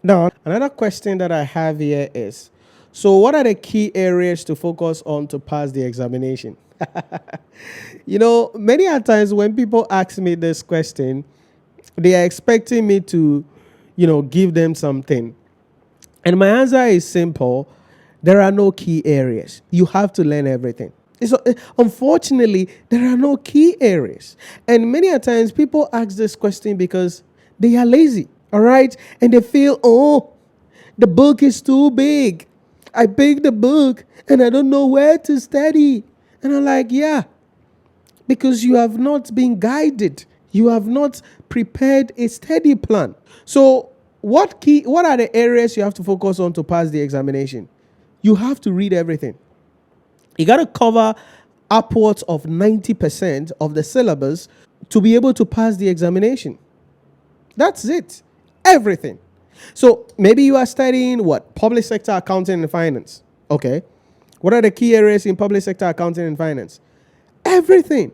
Now, another question that I have here is, so what are the key areas to focus on to pass the examination? Many a times when people ask me this question, they are expecting me to, give them something. And my answer is simple. There are no key areas. You have to learn everything. So, unfortunately, there are no key areas. And many a times people ask this question because they are lazy. All right. And they feel, oh, the book is too big. I picked the book and I don't know where to study. And I'm like, yeah, because you have not been guided. You have not prepared a study plan. So what are the areas you have to focus on to pass the examination? You have to read everything. You got to cover upwards of 90% of the syllabus to be able to pass the examination. That's it. Everything. So maybe you are studying what? Public sector accounting and finance. Okay. What are the key areas in public sector accounting and finance? Everything.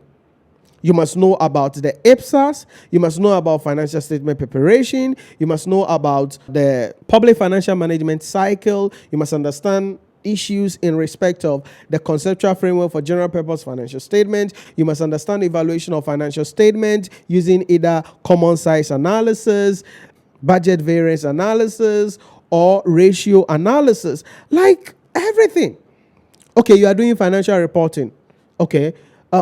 You must know about the IPSAS. You must know about financial statement preparation. You must know about the public financial management cycle. You must understand issues in respect of the conceptual framework for general purpose financial statement. You must understand evaluation of financial statement using either common size analysis, budget variance analysis, or ratio analysis. Like everything. Okay, you are doing financial reporting. Okay.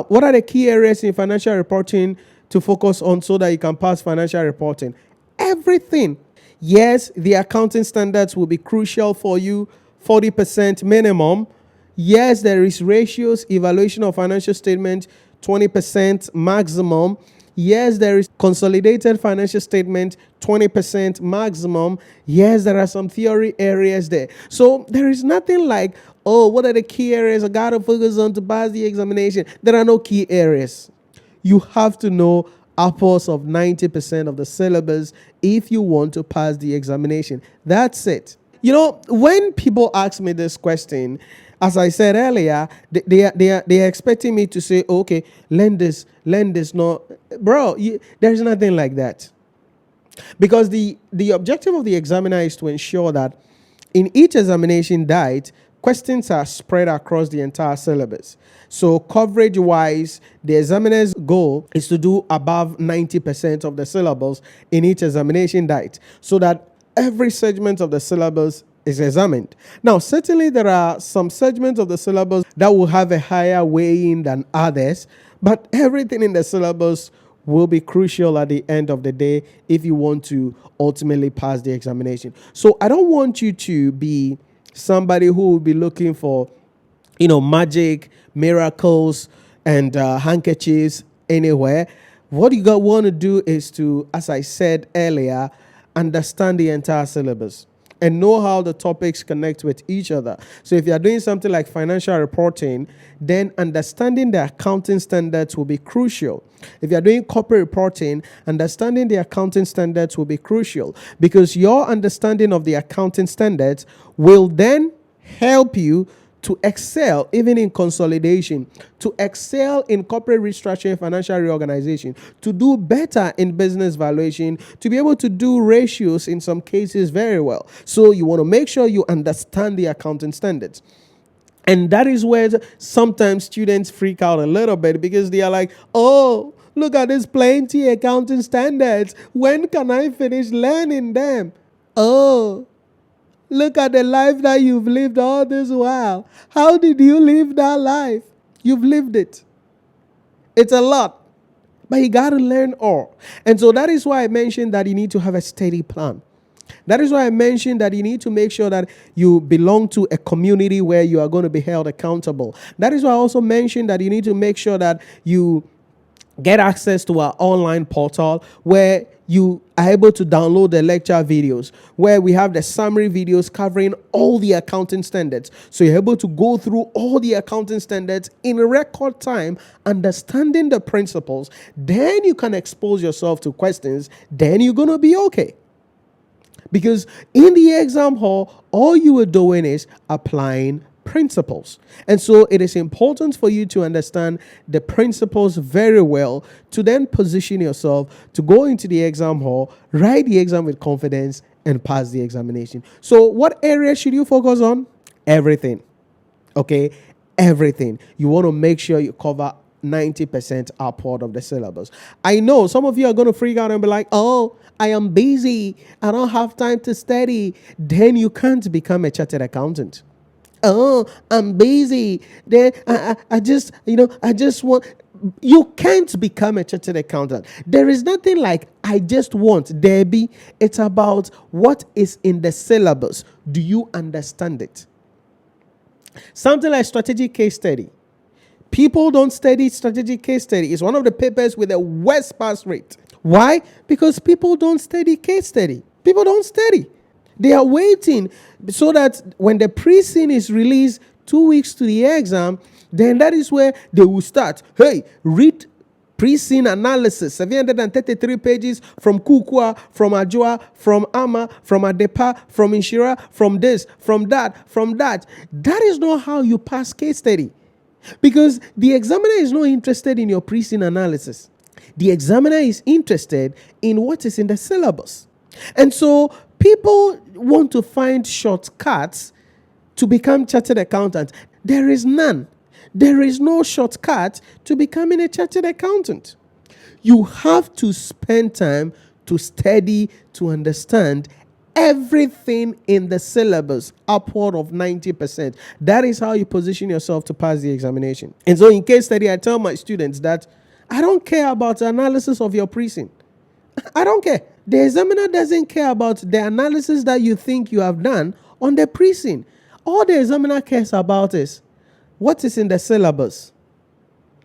What are the key areas in financial reporting to focus on so that you can pass financial reporting? Everything. Yes, the accounting standards will be crucial for you, 40% minimum. Yes, there is ratios, evaluation of financial statement, 20% maximum. Yes, there is consolidated financial statement, 20% maximum. Yes, there are some theory areas there. So there is nothing like, oh, what are the key areas I got to focus on to pass the examination? There are no key areas. You have to know upwards of 90% of the syllabus if you want to pass the examination. That's it. When people ask me this question, as I said earlier, they are expecting me to say, okay, learn this. No, bro, there's nothing like that. Because the objective of the examiner is to ensure that in each examination diet, questions are spread across the entire syllabus. So coverage wise, the examiner's goal is to do above 90% of the syllabus in each examination diet so that every segment of the syllabus is examined. Now, certainly there are some segments of the syllabus that will have a higher weighing than others, but everything in the syllabus will be crucial at the end of the day if you want to ultimately pass the examination. So I don't want you to be somebody who will be looking for, magic, miracles, and handkerchiefs anywhere. What you want to do is to, as I said earlier, understand the entire syllabus and know how the topics connect with each other. So if you are doing something like financial reporting, then understanding the accounting standards will be crucial. If you are doing corporate reporting, understanding the accounting standards will be crucial because your understanding of the accounting standards will then help you to excel even in consolidation, to excel in corporate restructuring, financial reorganization, to do better in business valuation, to be able to do ratios in some cases very well. So you want to make sure you understand the accounting standards. And that is where sometimes students freak out a little bit because they are like, oh, look at this plenty accounting standards. When can I finish learning them? Oh, look at the life that you've lived all this while. How did you live that life? You've lived it. It's a lot. But you got to learn all. And so that is why I mentioned that you need to have a steady plan. That is why I mentioned that you need to make sure that you belong to a community where you are going to be held accountable. That is why I also mentioned that you need to make sure that you get access to our online portal where you are able to download the lecture videos, where we have the summary videos covering all the accounting standards. So you're able to go through all the accounting standards in record time, understanding the principles. Then you can expose yourself to questions. Then you're going to be okay. Because in the exam hall, all you are doing is applying principles. And so it is important for you to understand the principles very well to then position yourself to go into the exam hall, write the exam with confidence, and pass the examination. So what area should you focus on? Everything. Okay? Everything. You want to make sure you cover 90% upward of the syllabus. I know some of you are going to freak out and be like, oh, I am busy. I don't have time to study. Then you can't become a chartered accountant. Oh, I'm busy. Then I just want. You can't become a chartered accountant. There is nothing like I just want. Debbie, it's about what is in the syllabus. Do you understand it? Something like strategic case study. People don't study strategic case study. It's one of the papers with the worst pass rate. Why? Because people don't study case study. People don't study. They are waiting so that when the pre-scene is released 2 weeks to the exam, then that is where they will start. Hey, read pre-scene analysis, 733 pages from Kukua, from Ajua, from Ama, from Adepa, from Nhyira, from this, from that, from that. That is not how you pass case study. Because the examiner is not interested in your pre-scene analysis. The examiner is interested in what is in the syllabus. And so people want to find shortcuts to become chartered accountants. There is none. There is no shortcut to becoming a chartered accountant. You have to spend time to study, to understand everything in the syllabus, upward of 90%. That is how you position yourself to pass the examination. And so in case study, I tell my students that I don't care about the analysis of your pre-scene. I don't care. The examiner doesn't care about the analysis that you think you have done on the pre-scene. All the examiner cares about is what is in the syllabus.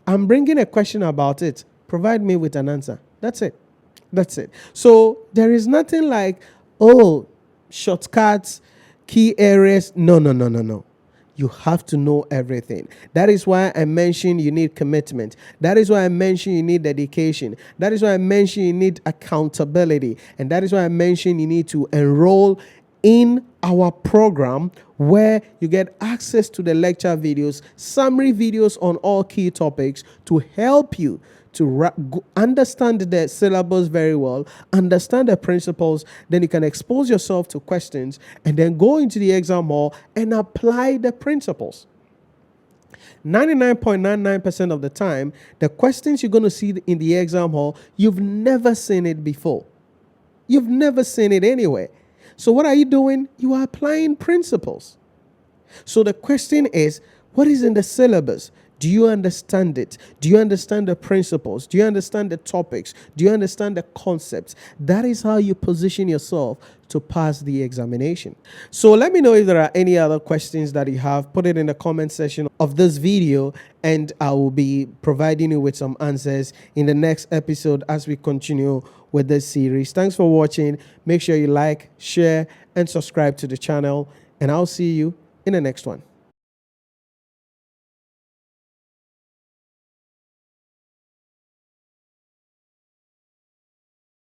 I'm bringing a question about it. Provide me with an answer. That's it. That's it. So there is nothing like, oh, shortcuts, key areas. No. You have to know everything. That is why I mentioned you need commitment. That is why I mentioned you need dedication. That is why I mentioned you need accountability. And that is why I mentioned you need to enroll in our program where you get access to the lecture videos, summary videos on all key topics to help you to understand the syllabus very well, understand the principles, then you can expose yourself to questions and then go into the exam hall and apply the principles. 99.99% of the time, the questions you're going to see in the exam hall, you've never seen it before. You've never seen it anywhere. So what are you doing? You are applying principles. So the question is, what is in the syllabus? Do you understand it? Do you understand the principles? Do you understand the topics? Do you understand the concepts? That is how you position yourself to pass the examination. So let me know if there are any other questions that you have. Put it in the comment section of this video and I will be providing you with some answers in the next episode as we continue with this series. Thanks for watching. Make sure you like, share, and subscribe to the channel, and I'll see you in the next one.